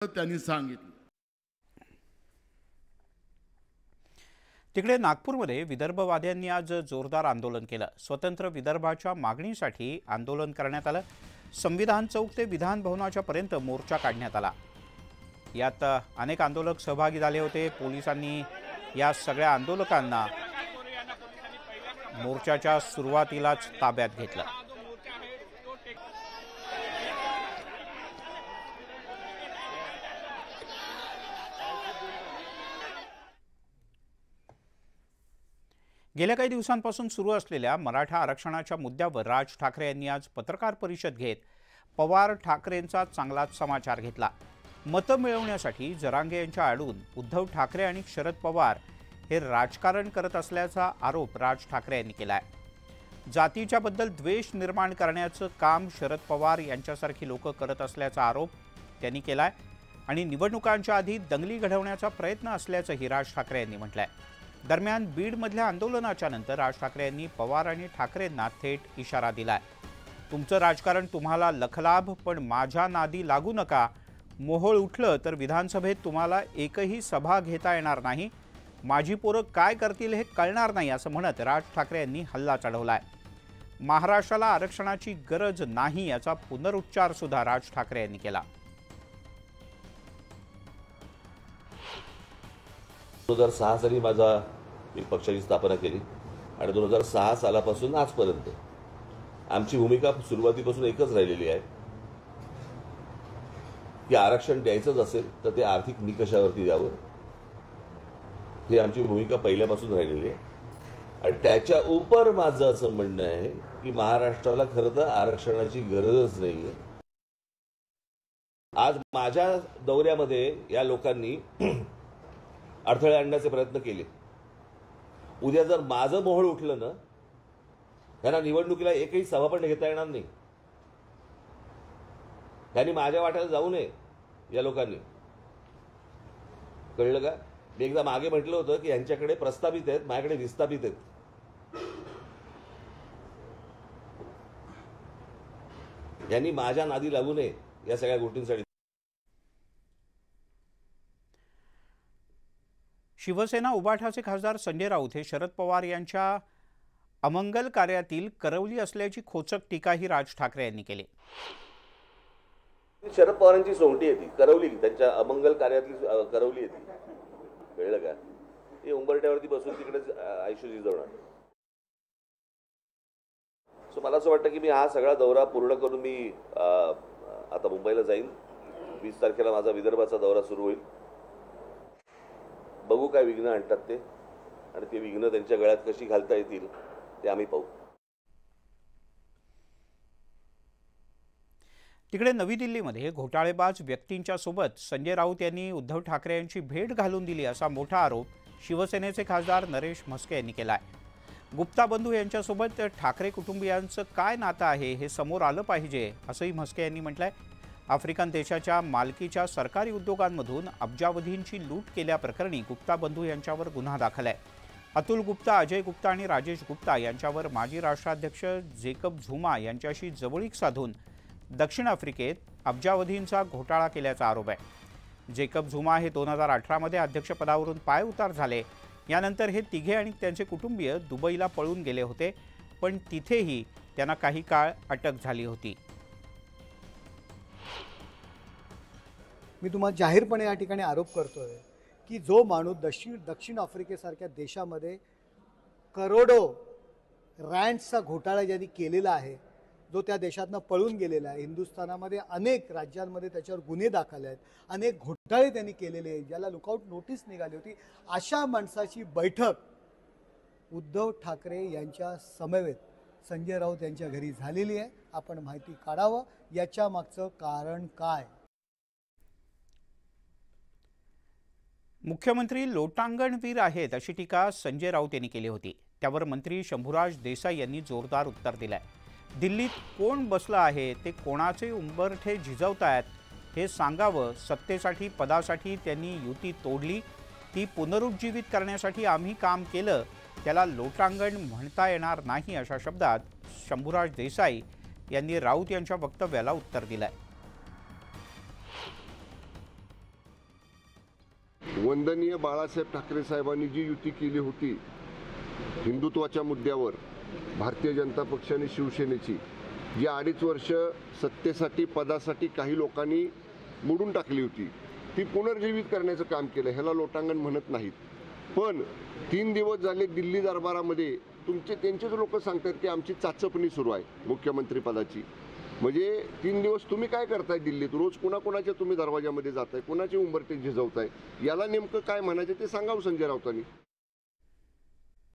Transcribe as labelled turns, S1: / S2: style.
S1: त्यांनी सांगितलं।
S2: तिकडे नागपूरमध्ये विदर्भवाद्यांनी आज जोरदार आंदोलन केलं। स्वतंत्र विदर्भाच्या मागणीसाठी आंदोलन करण्यात आलं। संविधान चौक ते विधान भवनाच्या पर्यंत मोर्चा काढण्यात आला। यात अनेक आंदोलक सहभागी झाले होते। पोलिसांनी या सगळ्या आंदोलकांना मोर्चाच्या सुरुवातीलाच ताब्यात घेतलं। गेल्या काही दिवसांपासून सुरू असलेल्या मराठा आरक्षणाच्या मुद्द्यावर राज ठाकरे यांनी आज पत्रकार परिषद घेत पवार ठाकरेंचा चांगलाच समाचार घेतला। मतं मिळवण्यासाठी जरांगे यांच्या आडून उद्धव ठाकरे आणि शरद पवार हे राजकारण करत असल्याचा आरोप राज ठाकरे यांनी केलाय। जातीच्या बद्दल द्वेष निर्माण करण्याचं काम शरद पवार यांच्यासारखी लोक करत असल्याचा आरोप त्यांनी केलाय आणि निवडणुकांच्या आधी दंगली घडवण्याचा प्रयत्न असल्याचंही राज ठाकरे यांनी म्हटलंय। दरम्यान बीडमधल्या आंदोलनाच्या नंतर राज ठाकरे यांनी पवार आणि ठाकरेंना थेट इशारा दिलाय। तुमचं राजकारण तुम्हाला लखलाभ, पण माझ्या नादी लागू नका। मोहोळ उठलं तर विधानसभेत तुम्हाला एकही सभा घेता येणार नाही। माझी पोरं काय करतील हे कळणार नाही, असं म्हणत राज ठाकरे यांनी हल्ला चढवलाय। महाराष्ट्राला आरक्षणाची गरज नाही याचा पुनरुच्चार सुद्धा राज ठाकरे यांनी केला।
S3: 2006 साली मी पक्षाची स्थापना केली आणि 2006 सालापासून आजपर्यंत आमची भूमिका सुरुवातीपासून एकच राहिलेली आहे की आरक्षण द्यायचंच असेल तर ते आर्थिक निकषावरती द्यावं। ही आमची भूमिका पहिल्यापासून राहिलेली आहे आणि त्याच्या उपर माझं असं म्हणणं आहे की महाराष्ट्राला खरं तर आरक्षणाची गरजच नाहीये। आज माझ्या दौऱ्यामध्ये या लोकांनी अडथळे आणण्याचे प्रयत्न केले। उद्या जर माझं मोहोळ उठलं ना, त्यांना निवडणुकीला एकही सभा पण घेता येणार नाही। त्यांनी माझ्या वाट्याला जाऊ नये या लोकांनी, कळलं का? मी एकदा मागे म्हटलं होतं की यांच्याकडे प्रस्तावित आहेत, माझ्याकडे विस्थापित आहेत। यांनी माझ्या नादी लागू नये या सगळ्या गोष्टींसाठी।
S2: शिवसेना उबाठाचे खासदार संजय राऊत हे शरद पवार यांच्या अमंगल कार्यातील करवली असल्याची खोचक टीकाही राज ठाकरे यांनी केली।
S3: शरद पवारांची सोंगटी आहे ती, करवली, त्यांच्या अमंगल कार्यातली करवली आहे ती, कळलं का? ते उंबरट्यावरती बसून तिकडेच आयुष्य जिजवणार। सो मला असं वाटतं की मी हा सगळा दौरा पूर्ण करून मी आता मुंबईला जाईन। 20 तारखेला माझा विदर्भाचा दौरा सुरू होईल। बघू काय विघ्न आणतात ते, आणि ते विघ्न त्यांच्या गळ्यात कशी घालता येतील ते आम्ही पाहू।
S2: तिकडे नवी दिल्लीमध्ये घोटाळेबाज व्यक्तींच्या सोबत संजय राऊत यांनी उद्धव ठाकरे यांची भेट घालून दिली असा मोठा आरोप शिवसेनेचे खासदार नरेश म्हस्के यांनी केलाय। गुप्ता बंधू यांच्यासोबत ठाकरे कुटुंबियांचं काय नातं आहे हे समोर आलं पाहिजे, असंही म्हस्के यांनी म्हटलंय। आफ्रिकन देशाच्या मालकीच्या सरकारी उद्योगांमधून अब्जावधींची लूट केल्याप्रकरणी गुप्ता बंधू यांच्यावर गुन्हा दाखल आहे। अतुल गुप्ता, अजय गुप्ता आणि राजेश गुप्ता यांच्यावर माजी राष्ट्राध्यक्ष जेकब झुमा यांच्याशी जवळीक साधून दक्षिण आफ्रिकेत अब्जावधींचा घोटाळा केल्याचा आरोप आहे। जेकब झुमा हे 2018 मध्ये अध्यक्षपदावरून पायउतार झाले। यानंतर हे तिघे आणि त्यांचे कुटुंबीय दुबईला पळून गेले होते, पण तिथेही त्यांना काही काळ अटक झाली होती।
S4: मी तुम्हाला जाहीरपणे या ठिकाणी आरोप करतोय की जो माणूस दक्षिण आफ्रिकेसारख्या देशामध्ये करोडो रँड्सचा घोटाळा ज्यांनी केलेला आहे, जो त्या देशातनं पळून गेलेला आहे, हिंदुस्थानामध्ये अनेक राज्यांमध्ये त्याच्यावर गुन्हे दाखल आहेत, अनेक घोटाळे त्यांनी केलेले आहेत, ज्याला लुकआउट नोटीस निघाली होती, अशा माणसाची बैठक उद्धव ठाकरे यांच्या समवेत संजय राऊत यांच्या घरी झालेली आहे। आपण माहिती काढावं याच्या मागचं कारण काय।
S2: मुख्यमंत्री लोटांगणवीर आहेत अशी टीका संजय राऊत यांनी केली होती। त्यावर मंत्री शंभूराज देसाई यांनी जोरदार उत्तर दिलंय। दिल्लीत कोण बसलं आहे, ते कोणाचे उंबरठे झिजवतायत हे सांगावं। सत्तेसाठी पदासाठी त्यांनी युती तोडली, ती पुनरुज्जीवित करण्यासाठी आम्ही काम केलं, त्याला लोटांगण म्हणता येणार नाही, अशा शब्दात शंभूराज देसाई यांनी राऊत यांच्या वक्तव्याला उत्तर दिलंय।
S1: वंदनीय बाळासाहेब ठाकरे साहेबांनी जी युती केली होती हिंदुत्वाच्या मुद्द्यावर, भारतीय जनता पक्ष आणि शिवसेनेची, जी 2.5 वर्ष सत्तेसाठी पदासाठी काही लोकांनी मोडून टाकली होती, ती पुनर्जीवित करण्याचं काम केलं. ह्याला लोटांगण म्हणत नाहीत. पण 3 दिवस झाले दिल्ली दरबारामध्ये त्यांचेच लोक सांगतात की आमची चाचपणी सुरू आहे मुख्यमंत्री पदाची. म्हणजे 3 दिवस तुम्ही काय करताय दिल्लीत? रोज कोणाकोणाच्या तुम्ही दरवाजामध्ये जाताय, कोणाची उंबरठे झिजवताय? याला नेमकं काय म्हणायचं ते सांगावं संजय राऊतांनी.